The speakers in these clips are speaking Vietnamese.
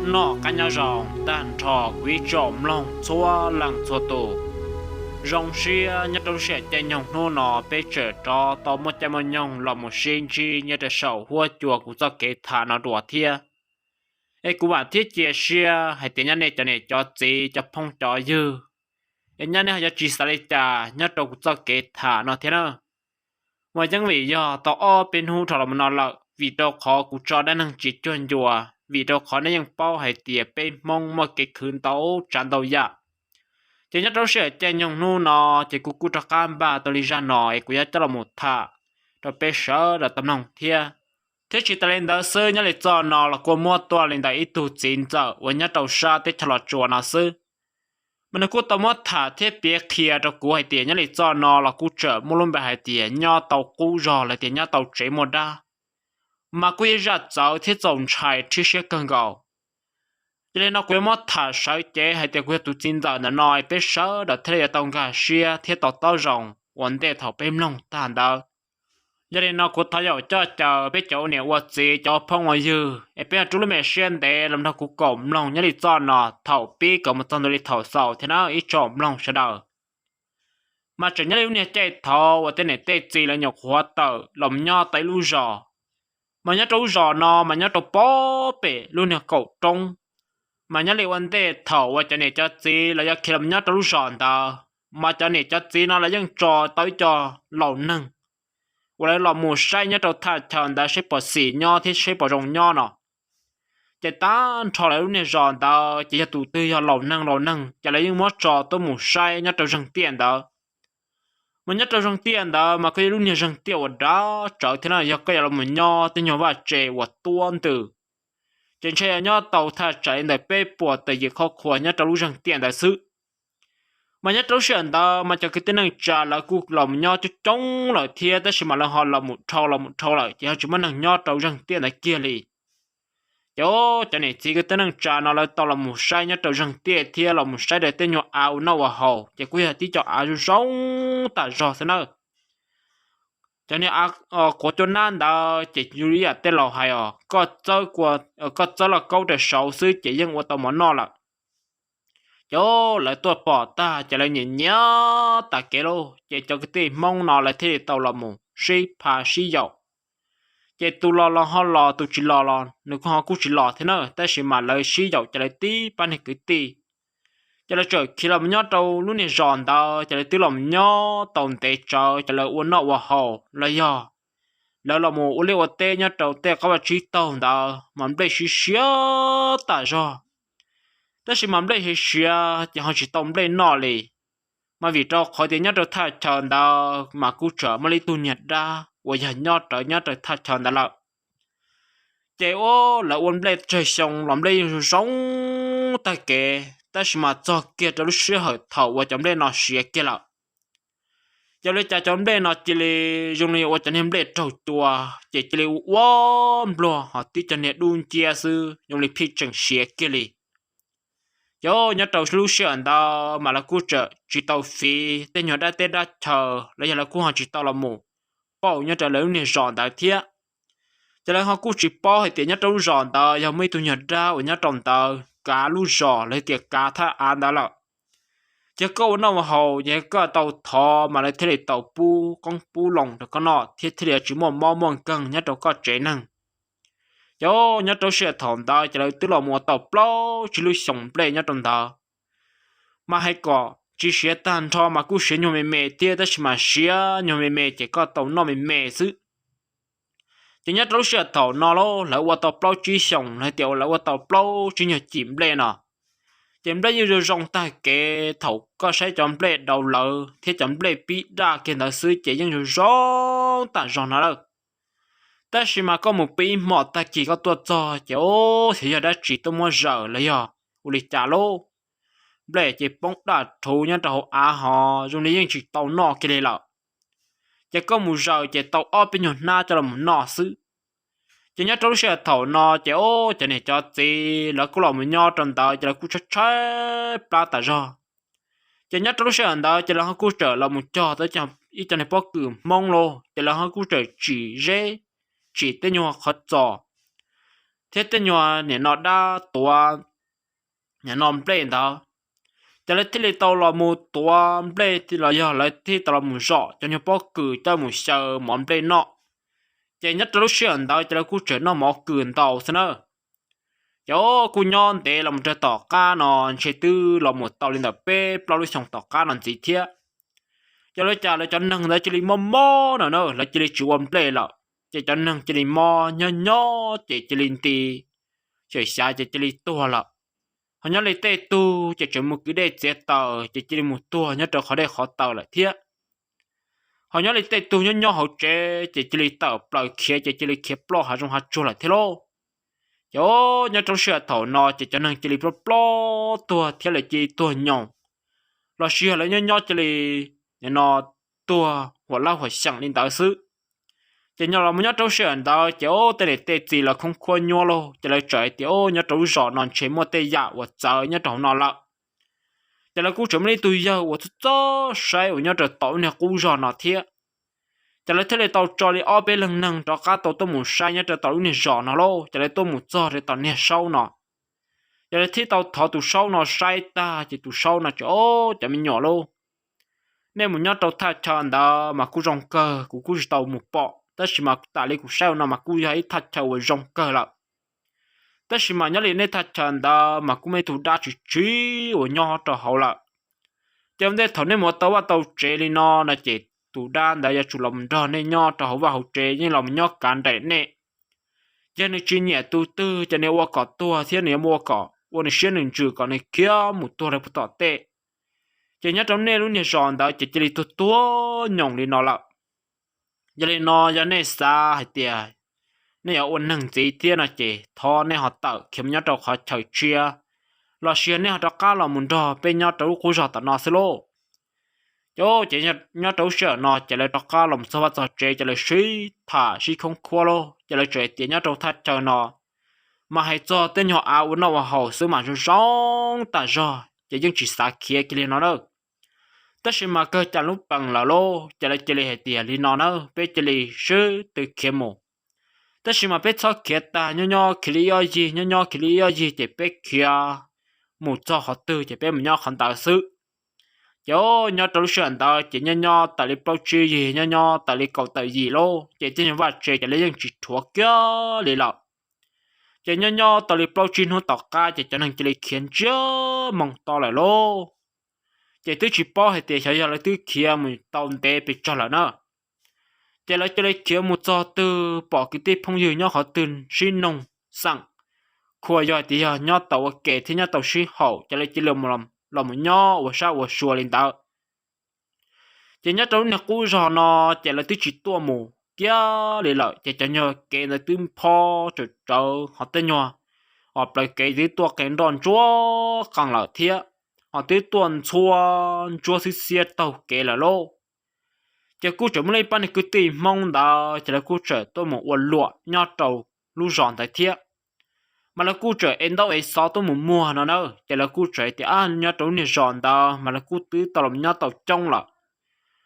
nọ cả nhà rồng đàn trò quý trộm lòng xóa lăng xóa tù rồng xia nhất trong sẽ chạy nhông nô nọ bê trở cho tao một chạy một nhông là một sinh chi nhất để sầu hua chùa của do kế thả nó đùa thia ấy của bạn thiết chia xia hay tiếng nhà này cho gì cho phong cho dư ấy nhà này cho chỉ sai lệch nhất trong của do kế thả nó thế nào ngoài chẳng vì do tao o bên hu thọ là một nó là vì tao khó của cho đã năng chỉ chuyên chùa vì đâu khó nênยังbao hay tiệp bên mong một cáiคืนtàu tràn tàu dạ chỉ nhất đâu sẽ chạy nhung nu nọ chỉ cú cho cam ba tàu đi ra nọ ấy cũng cho là một thà rồi bây giờ là tầm lòng thia thế chỉ ta lên đó sơ nhớ lại cho nọ là qua mua toa lên đó ít tu chín giờ và nhất đầu xa tới cho là chùa nọ sơ mình là cú tàu mua thà thế biết kia cho cú hay tiền nhớ lại cho nọ là cú chở mua luôn bài hay tiền nhớ tàu cú rò là tiền nhớ tàu chế một đa mà quy ra cháu thiết dòng trái thì sẽ更高cho nên nó quy mất thả sợi chế hay tiêu quy tụ chín giờ nó nói biết sớ đã thế là tông cả xia thiết tàu tàu rồng vấn đề thầu bên lòng tàn đó cho nên nó cũng thay đổi cho chờ biết chỗ này vật gì cho phong ngoài dư em biết chú mẹ xuyên để làm nó cũng cổng lòng nhớ đi cho nó thầu bi có một tuần đi thầu sầu thì nó ít trộm lòng sẽ đỡ mà chỉ nhớ lúc này chạy thầu và tên này tê gì là nhọc hóa tờ lòng nho tới lu giò mà nhớ trâu giò nó mà nhớ trâu bó bể luôn là cậu trông mà nhớ liệu vấn đề thầu và cho này cho gì là do khi làm nhớ trâu giò ta mà cho này cho gì nó là dân trò tới cho lẩu nâng và lại là một sai nhớ trâu thà chọn ta sẽ bỏ xỉ nho thì sẽ bỏ rồng nho nọ chỉ ta trò lại lúc này giò ta chỉ là tụ tư cho lẩu nâng chỉ là những món trò tôi một sai nhớ trâu rừng tiền đó mà nhất là rong tiền đó mà cái lúc này rong tiền ở đó trở thế nào giờ cái là một nho tên nhỏ và trẻ và tuôn từ trên xe nho tàu thà chạy để bê bùa tại vì khó khăn nhất là lúc rong tiền đại sự mà nhất là chuyện đó mà cho cái tên này trả là cuộc lòng nho cho trống lại thiệt đó mà là họ là một trâu lại chỉ chỉ mà năng nho tàu rong tiền này kia liền cho nên chỉ cái tên năng trả nó là tàu là một sai nhất tàu rong tiền thiệt là một sai để tên nhỏ áo nó vào hồ chỉ quý là tí cho áo rong ta rõ thế nào cho nên có cho nên đó chỉ chú ý tên là hay có cho là câu để sáu sư chỉ riêng của tàu món nọ là lại tôi bỏ ta chỉ là nhìn nhớ ta kể lô chỉ cho cái tên mong nọ là thế tàu là một sĩ phá sĩ giàu chỉ tu lo họ lo tu chỉ lo nếu họ cũng chỉ lo thế nào ta chỉ mà lời sĩ giàu chỉ là tí ban hết cái tí cho nên trời khi làm nhớ tàu lúc này giòn tàu cho nên từ làm nhớ tàu tê trời cho nên uốn nọ vào hồ là do là một uốn leo tê nhớ tàu tê có 1 tàu đó mà đây xí xía ta do đó là mà đây xía thì họ chỉ tàu đây nọ lì mà vì cho khỏi thì nhớ tàu thay chọn đó mà cú trở mà lấy tu nhật ra và giờ nhớ tàu thay chọn đó là chạy ô là uốn đây trời sông làm đây sống ta kể ta chỉ mà cho kia cho lúc xưa hỏi thầu và chấm đây nó xía kia là cho nên cha chấm đây nó chỉ là dùng này và cho nên đây trâu tua chỉ là warm lo họ tí cho nên đun chia sư dùng này phi chẳng xía kia li cho nhớ trâu lúc xưa đó mà là cú trợ chỉ tàu phi tên nhỏ đã tên đã chờ lấy là cú họ chỉ tàu là mù bao nhớ trả lời này giòn đại thiết cho nên họ cú chỉ bao hay tiền nhớ trâu giòn đó giờ mấy tụi nhớ ra và nhớ trồng tàu cá lú giò lấy tiệc cá tha ăn đó là chỉ có nó mà hầu nhớ có tàu thò mà lấy thế này tàu pu con pu lồng được con nọ thế thế chỉ mò cần nhớ đâu có chế năng cho nhớ đâu sẽ thòng đó chỉ là tức là một tàu plo chỉ lưu sống plei nhớ trong đó mà hay có chỉ sẽ tan thò mà cũng sẽ nhom mè tia đó mà sẽ nhom mè chỉ có tàu nó mè xứ chỉ nhất lúc xưa tàu nó là qua tàu plau chỉ sống hay tiểu là qua tàu plau chỉ nhờ chìm lên nè chìm lên như rong ta kệ thầu có sẽ chọn lên đầu lợ thế chọn lên bị đa kiện là xứ chỉ như rong ta rong nó đâu ta chỉ mà có một bị mọt ta chỉ có tua cho chỗ thì giờ đã chỉ tôi mua giờ lấy à uli trả lô lên chỉ bóng đã thù nhân tàu à họ dùng để chỉ tàu nọ kia là chỉ có một giờ chỉ tàu ở bên nhổn na cho là một nọ xứ chỉ nhớ trâu xe thầu nọ chỉ chỉ này cho gì là cũng là một nho trong đó chỉ là cũng chết ba ta rồi chỉ nhớ trâu xe đó chỉ là họ cũng trở là một trò tới chẳng ít cho này bao cử mong lô chỉ là họ cũng trở chỉ dễ chỉ tên nhau khó trò thế tên nhỏ nè nó đã tua nhà nó play đó cho nên thì tao là một tua play thì là giờ lại thì tao là một rõ cho nên bao cử tao một sợ món play nọ chỉ nhất là lúc xuyên tao cho nên cú chơi nó mỏ cử tao xin ơ chỗ cú nhon để làm cho tao cá nó chơi tư là một tao lên tập bê bao lúc xong tao cá nó gì thế cho nên trả lại cho năng lại cho nên mò nữa lại cho nên chủ âm play là chỉ cho năng cho nên mò nhỏ chỉ cho nên tì chơi xa chỉ cho nên tua là họ nhớ lấy tê tu chỉ một cái đề chế tờ chỉ một tua nhớ cho khó để khó tờ là thiết họ nhớ lấy tê tu nhớ họ chế chỉ tờ bờ kia chỉ kia blo họ trong họ chua là thế lô yo nhớ trong sữa thầu nọ chỉ cho năng chỉ blo tua thiết là chỉ tua nhộng là sữa là nhớ chỉ nó tua hoặc là hoặc想领导师chỉ nhớ là muốn nhớ trong sữa đó chỉ ô tê để tê gì là không quan nhớ lô chỉ là trời thì ô nhớ trong giỏ non chế mua tê dạ và chờ nhớ trong nó là chỉ là cú chấm lấy tôi giờ và cho sai và nhớ trong tàu này cú giỏ nó thiệt chỉ là thế là tàu cho đi ở bên lưng nâng cho cá tàu tôi muốn sai nhớ trong tàu này giỏ nó lô chỉ là tôi muốn cho để tàu này sâu nó chỉ là thế tàu thọ tụ sâu nó sai ta chỉ tụ sâu nó cho ô chỉ mình nhỏ lô nên muốn nhớ tàu thay chọn đó mà cú rong cơ cú tàu một bọ tất nhiên mà tại đây cũng sao nào mà cú ấy thật chầu ở rong cơ là tất nhiên mà nhớ lên đây thật chọn đó mà cú mấy thủ đa chỉ ở nhau cho hậu là trong đây thằng này một tàu chế lên nó là chỉ thủ đa đã chủ lòng đó nên nhau cho hậu và hậu chế nhưng lòng nhau cản để nè cho nên chỉ nhẹ tu tư cho nên qua cỏ tua thế này mua cỏ qua này xuyên đường trừ còn này kia một tua này tọt tệ chỉ nhớ trong này lúc này giòn đó chỉ đi tua nhộng lên nó là giờ này nó giờ này xa hay tiệt này ở ôn năng gì tiệt là chỉ thọ này họ tạo kiếm nhớ đâu họ chơi chia là xuyên này họ đã cá là muốn đó bên nhớ đâu cũng rõ tao nó xí lô chỗ chỉ nhớ đâu sợ nó chỉ là đó cá làm sao mà chơi chỉ là suy thả suy không qua lô chỉ là chơi tiền nhớ đâu thắt chờ nó mà hay cho tên họ áo nó vào hậu xứ mà rong ta rồi chỉ xa kia kia nó đâu tất nhiên mà cơ chả lúc bằng là lô chả lại chơi hệ tiền đi nó nữa bé chơi sư từ kia mù tất nhiên mà bé cho kia ta nhỏ kia gì chỉ bé kia một cho họ tư chỉ bé mình nhỏ không tạo sự chỗ nhỏ trâu sườn ta chỉ nhỏ tại li bao chi gì nhỏ tại li cầu tại gì lô chỉ trên vật chơi chỉ lấy những chỉ thuộc kia để lọ chỉ nhỏ tại li bao chi nó tọt ca chỉ cho nên chỉ lấy khiến chưa mong to lại lô chỉ tôi chỉ bỏ hết tiền chơi là tôi kia mình tao để bị cho là nó chỉ là kia một cho từ bỏ cái tiền phong dư nhau họ từng xin nông sẵn khua giờ thì nhau tàu kể thì nhau tàu xin hậu chỉ là một lòng nhau và sao và xua lên tàu chỉ nhau tàu này cú giờ nó chỉ là tôi chỉ tua mù kia để lợi chỉ cho nhau kể là tôi po cho họ tên nhau họ lại kể thì tua kể đòn chúa càng là thiệt họ tới tuần chua xí tàu kể là lô chỉ cú trở mới ban cứ tìm mong đó chỉ là cú trở tôi một uẩn lụa nhau tàu lu giòn tại thiệt mà là cú trở em đâu ấy sao tôi một mua nó đâu chỉ là cú trở thì ăn nhau tàu này giòn đó mà là cú tứ tàu làm nhau tàu trong là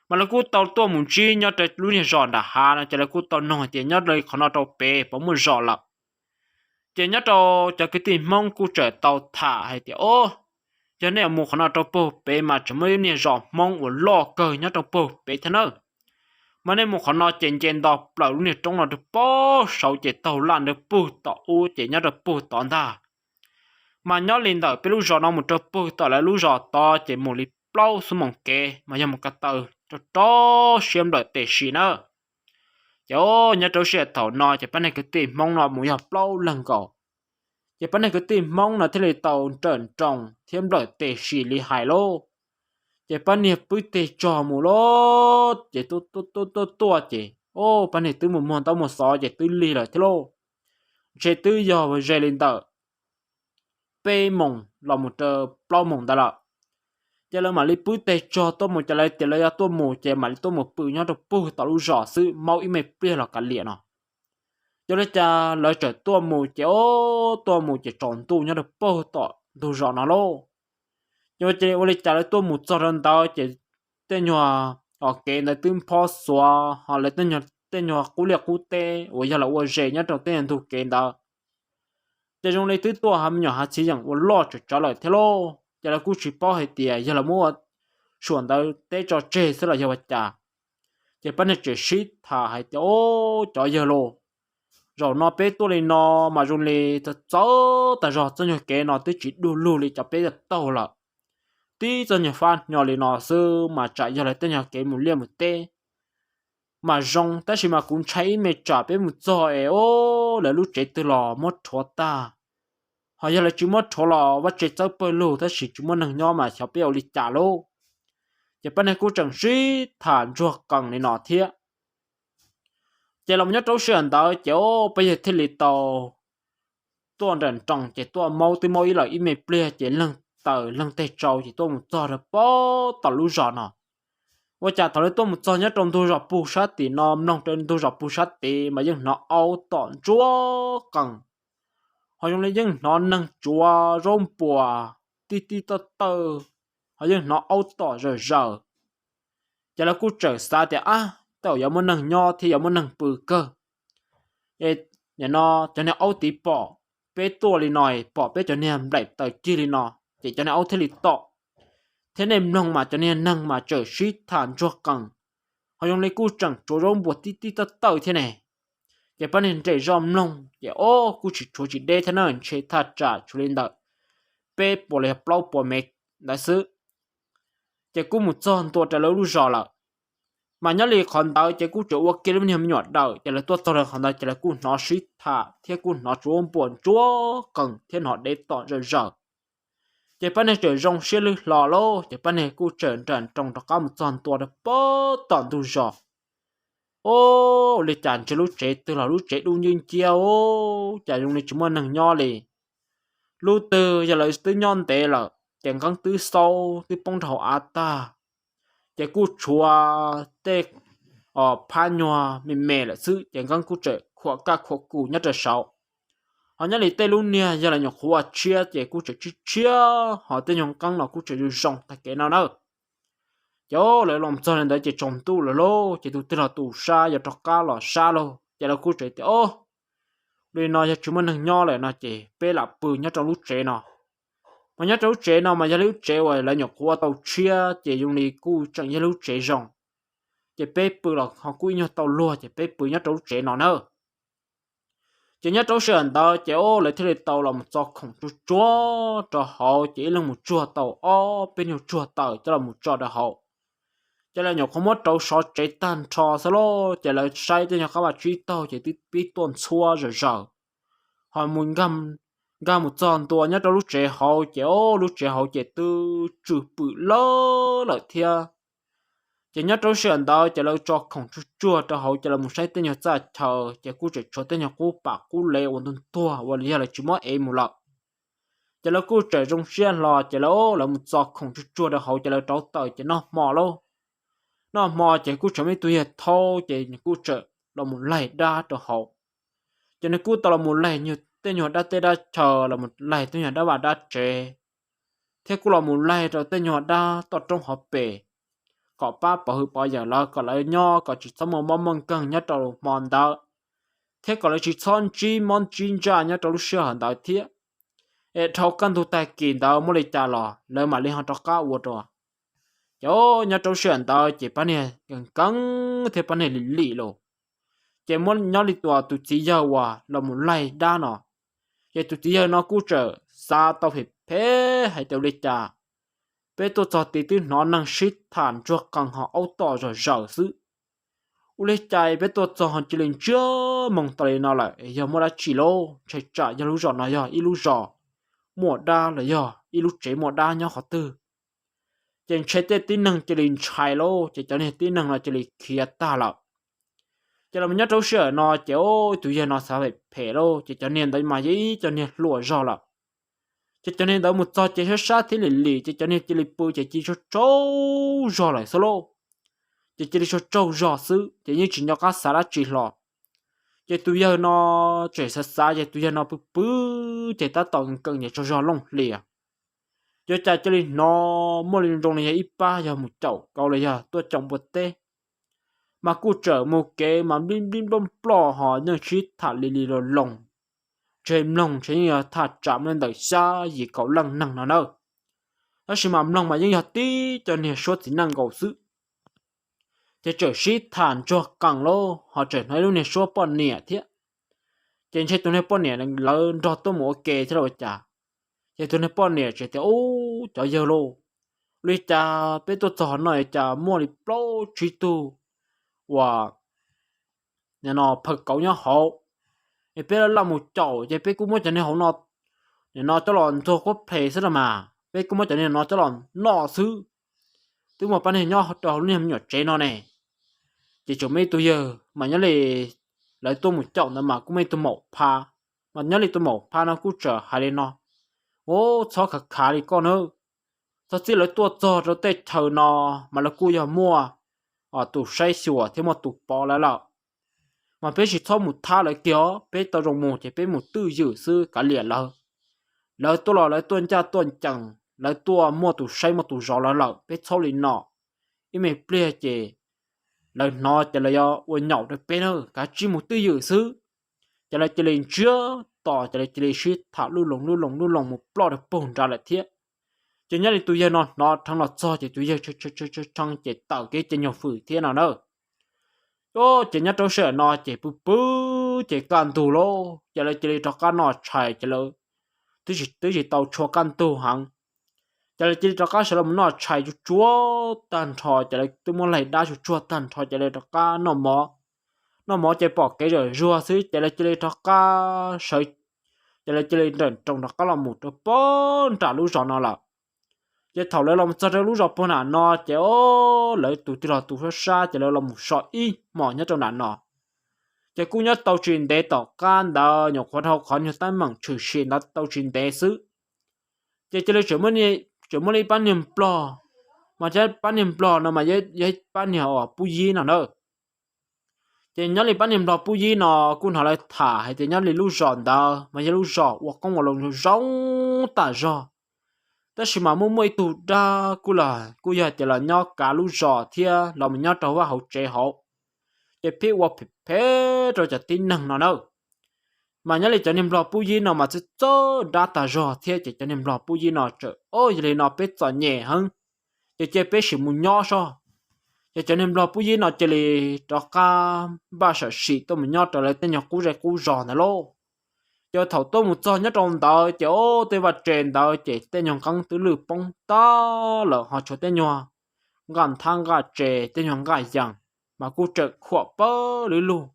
mà là cú tàu tôi một chi nhau tàu lu này giòn đã hà là chỉ là cú tàu nổi thì nhau đây còn nó tàu bể bỏ một giòn là chỉ nhau tàu chỉ cứ tìm mong cú trở tàu thả hay thì ô cho nên một khả trong bộ bé mà chỉ mới nên rõ mong của lo cờ nhá trong bộ bé thế nữa mà nên một khả năng trên đó bảo lúc này trong là được bao sáu chỉ tàu lan được bộ tàu u chỉ nhá được bộ tàu ta mà nhớ lên đó bé lúc rõ nó một trong bộ tàu lại lúc rõ to chỉ một lít bao số mỏng kê mà nhá một cái tàu cho to xem đợi tệ xí nữa chỗ nhá trong xe tàu nó chỉ bên này cái tìm mong nó muốn học bao lần cỏ chỉ bên này cứ tìm mong là thế này tàu trần trọng thêm đợi tệ xì li hải lô chỉ bên này bưởi tệ trò mù lô chỉ tôi chỉ ô bên này từ một mòn tao một xó chỉ từ li rồi thế lô chỉ từ giờ và dậy lên tờ bê mông là một tờ bao mông đó là chỉ là mà li bưởi tệ trò tôi một chỉ là tôi một chỉ mà tôi một bưởi nhau được bưởi tao lu rõ sự mau im mệt bia là cả liền nó cho nên cha lời trở tua mù chỉ tròn tu nhớ được bao tọ tu rõ nó lô nhưng mà chỉ ô cha lời tua mù cho人道chỉ tên nhỏ họ kể là tên phó xóa họ lấy tên nhỏ cú liệt cú tê ô giờ là ô dễ nhớ trong tên thu kể đó chỉ trong này tứ tua hàm nhỏ hạt chỉ rằng uốn lo cho lại thế lo giờ là cú chỉ bao hay tiền giờ là mua xuân đầu tết cho chơi sẽ là giờ vật trả chỉ bắt được chỉ shit thà hay ô cho giờ lo rồi nó bé tôi lên nó mà dùng lên cho cháu tại rồi cho nhiều cái nó tới chỉ đủ lù lên cho bé được tàu là tí cho nhiều fan nhỏ lên nó sư mà chạy giờ lại tới nhiều cái một liên một tê mà rong ta chỉ mà cũng thấy mẹ trả bé một giờ ô là lúc chạy từ lò mất thua ta họ giờ là chỉ mất thua lò và chạy tới bơi lù ta chỉ chúng mình nhỏ mà cháu bé đi trả lô chỉ bên này cũng chẳng suy thản ruột cần này nọ thiệt chỉ lòng nhất trâu sườn đó chỗ bây giờ thì lịch tàu tuần rần trồng chỉ tuần mau tới mau ý là ý mệt bia chỉ lần tê trâu chỉ tuần một giờ rồi bó tàu lú giòn nọ và chả thằng ấy tuần một giờ nhất trong tôi gặp bù sát thì nó nông trên tôi gặp bù sát thì mà nhưng nó ao tọn chúa cần họ dùng lấy nhưng nó nâng chúa rôm bùa tí tí tơ tơ họ nhưng nó ao tỏ rồi giờ chả là cú trở xa thì tao giờ muốn nâng nho thì giờ muốn nâng bự cơ nhà nó cho nên áo tí bỏ bé tua li nồi bỏ bé cho nên đẩy tới chi li nọ chỉ cho nên áo thế li tọ thế nên nâng mà cho nên nâng mà trở suy thản cho cần họ dùng lấy cú chẳng chỗ rong buộc tí tí tơ thế này để bắt nên chạy rong nông để cú chỉ chỗ chỉ để thế nào chế thật trả cho lên đợi bé bỏ lấy bao bỏ mệt đại sứ để cú một tròn tua trả lâu lu rõ là mà nhớ lại còn đợi chỉ cú chỗ kia nó nhầm nhọt đợi chỉ là tôi là còn đợi chỉ là cú nó suy thả thế cú nó trốn buồn chúa cần thế nó để tỏ rồi giờ chỉ bên này trời rong xe lư lò lô chỉ bên này cú trợn trong đó có một tròn tua được bó tọn tu giờ lịch chán chỉ lúc trẻ từ là lúc trẻ đu như chiều chả dùng này chúng mình nằng nho lì lúc từ giờ lại từ nhon tệ là chẳng căng từ sau từ bông thầu ta chỉ cú chua tê pha nhòa mềm mềm là sự chẳng căng cú trẻ khoa cả khoa cú nhất là sáu họ nhớ lại tê luôn nè giờ là nhọc khoa chia chỉ cú trẻ chia họ tê nhong căng là cú trẻ được rong tại cái nào nữa chỗ lại làm cho nên đấy chỉ trồng tu là lô chỉ tu tên là tu sa giờ trọc cá là sa lô giờ là cú trẻ thì đây nói cho chúng mình thằng nho lại nó chỉ bé là bự nhất trong lúc trẻ nó mà nhất trong lúc trẻ nó mà giờ lúc trẻ vậy là nhọc qua tàu chia chỉ dùng đi cú chẳng giờ lúc trẻ rong chỉ bé bự là họ cú nhau tàu lúa chỉ bé bự nhất trong lúc trẻ nó nữa chỉ nhất trong sườn đó chỉ lại thế tàu là một trò khổng chúa cho họ chỉ là một chùa tàu bên nhiều chùa tàu cho là một trò để họ cho là nhọc không mất trâu sọ chạy tan trò sao lo chỉ là sai cho nhọc các bạn truy tàu chỉ biết tuần xua rồi giờ họ muốn găm một tròn tua nhất trong lúc trẻ họ chỉ lúc trẻ họ chỉ từ trừ bự lơ lại thia chỉ nhất trong sườn đó chỉ là cho khổng chua cho họ chỉ là một sai tên nhọc ra chờ chỉ cú chỉ cho tên nhọc cú bạc cú lê ổn định tua và lý là chỉ mỗi em một lần chỉ là cú trẻ trong sườn lò chỉ là một trò khổng chua cho họ chỉ là trâu tờ chỉ nó mò luôn nó mò chỉ cú chấm mấy tuổi thô chỉ cú trợ là một lầy đa cho họ cho nên cú tao là một lầy như tên nhỏ đa tên đa chờ là một lầy tên nhỏ đa bà đa trẻ thế cú là một lầy rồi tên nhỏ đa tao trong họ bể có ba bảo hư bao giờ là có lại nho có chỉ xong một món cần nhất trong món đó thế có lại chỉ son chi món chín ra nhất trong lúc xưa hẳn đó thế thâu căn thu tài kín đó mới lấy trả lò lời mà lên họ cho cá uo rồi yo nhà trâu sườn tao chỉ bán này gần căng thì bán này lì lồ chỉ muốn nhau lì tua tụi chỉ giờ qua là một ngày đa nọ chỉ tụi chỉ giờ nó cú trở xa tao phải phê hay tao lấy trả bé tôi cho tí tí nó năng shit thản cho càng họ áo tỏ rồi dở sự u lấy chạy bé tôi cho họ chỉ lên chưa mong tao nó lại giờ mua đã chỉ lô chạy trả giờ lúc rõ nó giờ ít lúc rõ mua đa là giờ ít lúc chế mua đa nhau họ tư chẳng chế tê tí năng chỉ lên chạy lô chỉ cho nên tí năng là chỉ lên kia ta là chỉ là mình nhớ trâu sữa nó chéo tụi giờ nó sao phải phê lô chỉ cho nên đấy mà gì cho nên lúa rõ là chỉ cho nên đó một trò chơi sát thì lì chỉ cho nên chỉ lì bự chỉ cho trâu rõ lại solo chỉ cho trâu rõ sự chỉ như chỉ nhau cá xả lá chỉ lọ chỉ tụi giờ nó chơi sát chỉ tụi giờ nó bự chỉ ta tổng cần để cho rõ lông lìa cho cha cho nên nó mua lên trong này ít ba giờ một chậu câu này giờ tôi trồng một tê mà cú trở một cái mà bim bim bom plò họ nhưng chỉ thả lì rồi lồng trên lòng trên nhà thả chạm lên đời xa gì cậu lăng năng nào đâu đó là mà lòng mà những nhà tí cho nên số chỉ năng cầu sự chỉ trở sĩ thản cho càng lô họ trở nói luôn này số bọn nè thế trên trên tụi này bọn nè lớn cho tôi mua kê thế rồi chả trên tụi này bọn nè chỉ theo ô cho giờ lô lui chả bé tôi cho nói chả mua đi bao chi tu và nhà nó phật cậu nhá họ thì bé làm một chậu thì bé cũng muốn cho nên họ nó cho lòn cho có phê thế mà bé cũng muốn cho nên nó cho lòn nó xứ từ một ban hình nhỏ đó luôn nhỏ chế nó này chỉ chỗ mấy tôi giờ mà nhớ lại tôi một chậu nữa mà cũng mấy tôi một pa mà nhớ lại tôi một pa nó cũng trở hai lên nó ô cho khả khả đi con ơi sao chỉ lấy tua cho rồi tết thờ nó mà là cô giờ mua ở tủ say sủa thêm một tủ bò lại lợ mà bé chỉ cho một tha lại kéo bé tao rồng một thì bé một tư dự sư cả liền lợ lợ tôi là lấy tuần cha tuần chẳng lấy tua mua tủ say một tủ giò lại lợ bé cho lên nọ ý mày ple chè lời nó chỉ là do uốn nhậu được bé nữa cả chỉ một tư dự sư chỉ là chỉ lên chưa tỏ chỉ là chỉ lên suy thả lưu lồng một plot được bùng ra lại thiết chỉ nhớ thì tụi giờ nó thằng nó cho thì tụi giờ cho thằng chỉ tạo cái chân nhau phử thế nào nữa ô chỉ nhớ tôi sợ nó chỉ bự chỉ can tù lô chỉ là chỉ cho can nó chạy chỉ là tôi chỉ tàu cho can tù hàng chỉ là chỉ cho can sợ nó chạy chúa tàn thọ chỉ là tôi muốn lấy đa chúa tàn thọ chỉ là cho can nó mò chỉ bỏ cái rồi rùa xí chỉ là chỉ cho can sợ chỉ là chỉ là trong đó có là một cái bốn trả lũ giò nó là chỉ thầu lấy lòng cho lũ giò bốn à nó chỉ ô lấy tụi là tụi phát xa chỉ lấy lòng một sọ y mỏ nhất trong nó chỉ cũng nhớ tàu truyền để tàu can đó nhiều khoản học khoản nhiều tay mảng trừ xin nó tàu truyền để xứ chỉ lấy chỉ mới bán niềm plò mà chỉ bán niềm plò nó mà dễ bán nhiều ở bùi gì nào nữa chỉ nhớ lấy bán niềm plò bùi gì nó cũng họ lại thả hay chỉ nhớ lấy lũ giòn đó mà chỉ lũ giòn hoặc con một lồng rong tả giòแต่สิมามุ่งไม่ตูดากูล่ะกูอยากจะละย่อกาลูจอเทียเราไม่ย่อตัวว่าเขาเจเขาจะพี่ว่าผิดเพเราจะตีหนังเนาะเนอะmà nhớ lại cho nên lo bùi gì nó mà chỉ cho đa ta rõ thế chỉ cho nên lo bùi gì nó chờ ôi vậy nó biết cho nhẹ hơn chỉ chỉ biết sự muốn nhỏ sao chỉ cho nên lo bùi gì nó chỉ là cho cả ba sợ sĩ tôi mình nhỏ trở lại tên nhỏ cũ rẻ cũ rõ này lô cho thầu tôi một cho nhất trong đời chỉ ô tôi vào trên đời chỉ tên nhong căng tứ lử bông to lỡ họ cho tên nhong gần thang gà trẻ tên nhong gà rằng mà cô trợ khỏa bơ lử luôn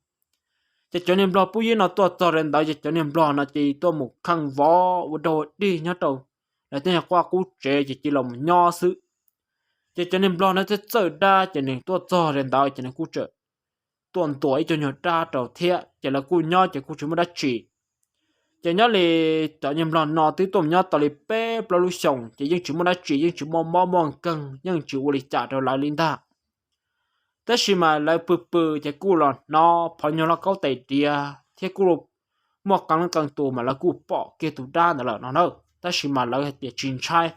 chỉ cho nên lo bùi nó tôi cho đến đời chỉ cho nên lo nó chỉ tôi một khăn vó một đồ đi nhớ đầu là tên nhong qua cô trẻ chỉ lòng nho sự chỉ cho nên lo nó sẽ trở ra chỉ nên tôi cho đến đời chỉ nên cô trợ tuần tuổi cho nhọ ra đầu thiệt chỉ là cô nho chỉ cô chúng mới đã chỉ chỉ nhớ là tự nhiên là nó tới tụi nhớ tao là bé bao lúc sống chỉ những chuyện mà đã chỉ những chuyện mò cần những chuyện vô lý trả rồi lại linh ta thế khi mà lại bự thì cô là nó phải nhớ là câu tài địa thì cô một cần tụ mà là cô bỏ cái tụ đa là nó nữa thế khi mà lại để chuyên trai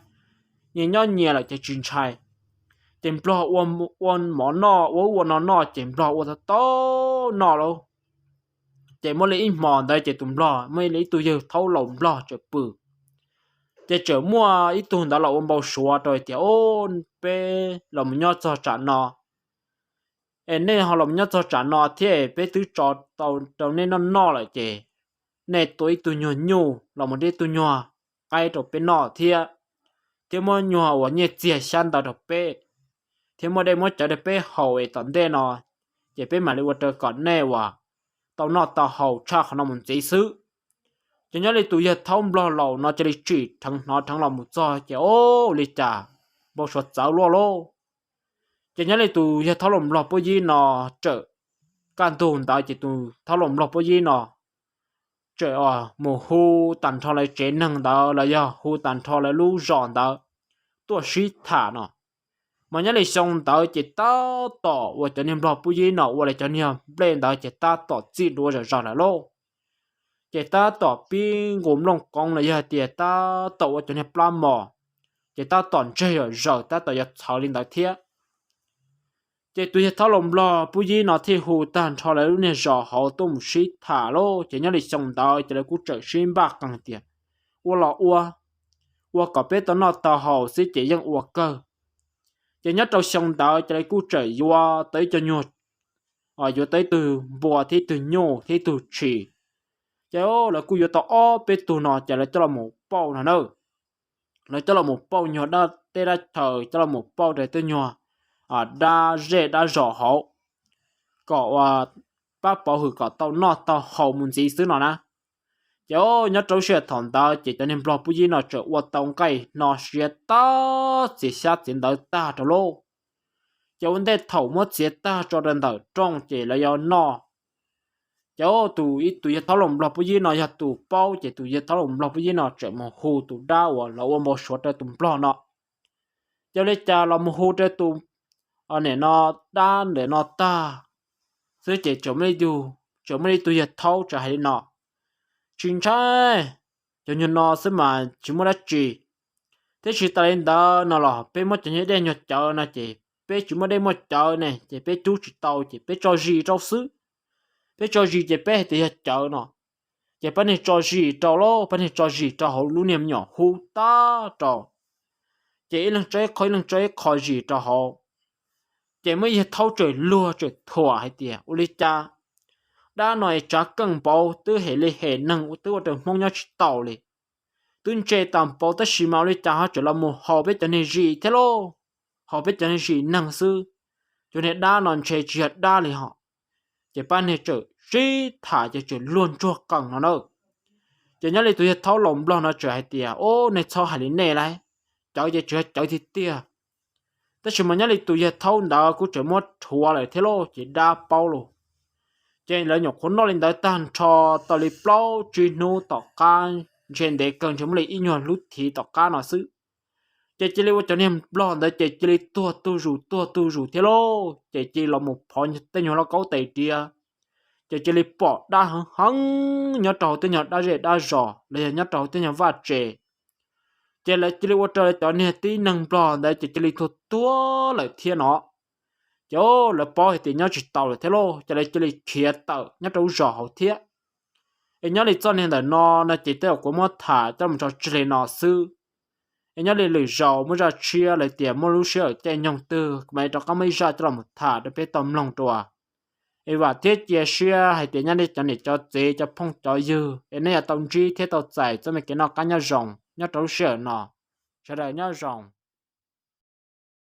nhìn nhớ nhiều là để chuyên trai tìm lo uốn món nó tìm lo uốn to nó đâu chỉ mới lấy mòn đây chỉ tụm lò mới lấy tụi giờ thâu lồng lò cho bự chỉ chở mua ít tụm đó là ôm bao số rồi thì ôn bé lồng nhớ cho trả nọ nên họ lồng nhớ cho trả nọ thì bé tứ trò tàu nên nó lại chỉ nên tụi nhỏ nhu là một đứa tụi nhỏ cái đồ bé nọ thì mua nhỏ ở nhà chia san tàu đồ bé thì mua đây mua chở được bé hậu ấy tận đây nọ chỉ bé mà lấy vật còn nèว่ะtao nó tao hậu cha nó muốn chế xứ cho nhớ lấy tụi giờ thông lo lầu nó chỉ lấy chỉ thằng lòng một giờ chỉ ô lấy trả bao số cháu lo cho nhớ lấy tụi giờ thao lòng lo bao gì nó chở can tồn tại chỉ tụi thao lòng lo bao gì nó chở mùa hu tàn thọ lại chế năng đó là do hu tàn thọ lại lú giòn đó tôi suy thả nó mà nhớ lại xong tới chỉ ta tỏ và cho nên lo bùi gì nó và lại cho nên lên tới chỉ ta tỏ chỉ đua rồi là lô chỉ ta tỏ pin gồm lông con là giờ thì ta tỏ và cho nên plan mò chỉ ta tỏ chơi rồi ta tỏ giờ thảo lên tới thiệt chỉ tụi hết tháo lồng lò bùi gì nó thì hồ tàn cho lại lúc này rõ họ tôm xí thả lô chỉ nhớ lịch sống đó chỉ là cú trở xin bạc càng tiền ua lọ ua có biết tao nó tao họ sẽ chỉ dân ua cơ chỉ nhớ trong sống đó chỉ là cú trở ua tới cho nhột vô tới từ bùa thì từ nhô thì từ chỉ chỉ là cú vô tao biết tụi nó chỉ là cho là một bao nào đâu là cho là một bao nhỏ đó tê ra thời cho là một bao để tôi nhỏ đa dễ đa rõ họ có bác bảo hử có tao nó tao hậu muốn gì xứ nó nè cháu nhớ trâu xe thằng ta chỉ cho nên block bút gì nó trở qua tông cây nó xe ta chỉ sát tiền tới ta cho lô cháu vấn đề thầu mất xe ta cho đến tới trong chỉ là do nó cháu tụi tháo lồng block bút gì nó ya tụi bao chỉ tụi tháo lồng block bút gì nó trở một hồ tụi đau là một số trở tụi block nó cháu lấy cha là một hồ trở tụi này nó đan để nó ta sẽ chỉ chấm lấy dù chấm lấy tụi tháo trả hay nó chính xác cho nên nó sẽ mà chỉ muốn đắt chỉ thế chỉ ta lên đó nó là bé mất cho những đen nhọt chờ nè chị bé chỉ muốn đen mất chờ này chị bé chú chỉ tàu chị bé cho gì cho xứ bé cho gì chị bé thì chờ nó chị bé này cho gì cho lo bé này cho gì cho họ luôn niệm nhỏ hu ta cho chị lần chơi khỏi gì cho họ chị mới thâu trời lùa trời thua hay tiệt uli cha đã nói chắc cần bao tư hệ lệ hệ năng tư ở trong mong nhau chỉ tàu lệ tư chế tạm bao tất xí máu lệ cha trở là một họ biết cho nên gì thế lô họ biết cho nên gì năng sư cho nên đã nói chế chỉ đa lệ họ chỉ ban này trở gì thả cho chuyện luôn cho cần nó đâu chỉ nhớ lệ tụi tháo lồng lo nó trở hay tiệt ô này sau hải này lại cháu chỉ trở cháu thì tiệt tất nhiên mà nhớ lệ tụi tháo đó cũng trở mất thua lại thế lô chỉ đa bao luôn trên lấy nhọc khốn nó lên tới tan cho tao lấy plau truy nô tỏ ca trên để cần chúng lấy ít nhuận lút thì tỏ ca nó xứ chạy chỉ lấy cho nên lo để chạy chỉ lấy tua tu rủ thế lô chạy chỉ là một phò tên nhỏ nó có tài tia chạy chỉ lấy bỏ đa hăng nhớ trâu tên nhỏ đa rẻ đa giò lấy nhớ trâu tên nhỏ vắt trẻ chạy lấy chỉ lấy cho nên tí năng lo để chạy chỉ lấy tua lại thiên nó chỗ là bao thì nhớ chỉ tàu là thế lô cho nên chỉ là kia tàu nhớ đâu rõ hậu thiết em nhớ là cho nên là nó chỉ tàu của mất thả cho mình cho chỉ là nó sư em nhớ là lười rõ mới ra chia lại tiền mua lúc xưa trên nhung tư mày cho có mấy ra cho một thả để biết tâm lòng tòa em và thiết chia chia hay tiền nhớ đi cho nên cho dễ cho phong cho dư em này là tổng chi thiết tàu giải cho mấy cái nó cá nhớ rồng nhớ đâu xưa nó cho đây nhớ rồng